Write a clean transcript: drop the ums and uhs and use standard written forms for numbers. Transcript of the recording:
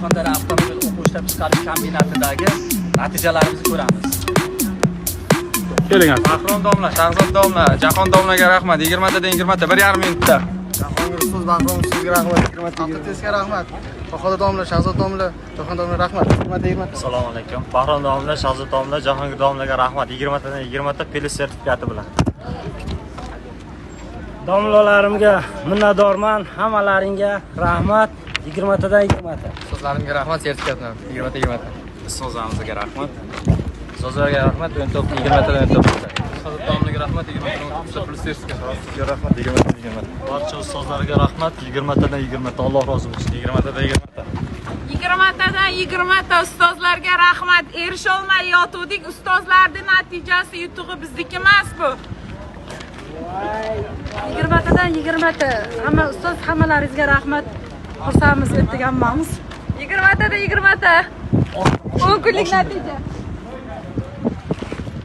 Surxondaryo avtomobil o'quv ishlab chiqarish kombinatidagi natijalarimizni ko'ramiz. Keling aka. Bahrom domla, Shahzod domla, Jahon domlaga rahmat. 20 tadan 20 ta 1,5 minutda. Jahongir ustoz, Bahrom ustozga rahmat. 20 ta. Abdutesga rahmat. Bahodir domla, Shahzod domla, Jahon domla rahmat. 20 ta 20 ta. Assalomu alaykum. Bahrom domla, Shahzod domla, Jahongir domlaga rahmat. 20 tadan 20 ta plus sertifikati bilan. Domlalarimga minnatdorman. Hammalaringga rahmat. 20 tadan 20 ta. Ustozlarimga rahmat, sertifikat bilan 20 ta 20 ta. Ustozlarimizga rahmat. Ustozlarga rahmat, 20 tadan 20 ta. Shahzod domlaga rahmat. 20 ta plus sertifikat. Sizga rahmat. 20 ta 20 ta. Barcha ustozlarga rahmat. 20 tadan 20 ta. Alloh rozi bo'lsin. 20 tadan 20 ta. 20 tadan 20 ta ustozlarga rahmat. Erisholmay yotuvdik. Ustozlarning natijasi yutug'i bizniki emas bu. 20 tadan 20 ta. Hamma ustoz hammalaringizga rahmat. Xursandmiz o'tganmiz. 20 tadan 20 ta. 10 kunlik natija.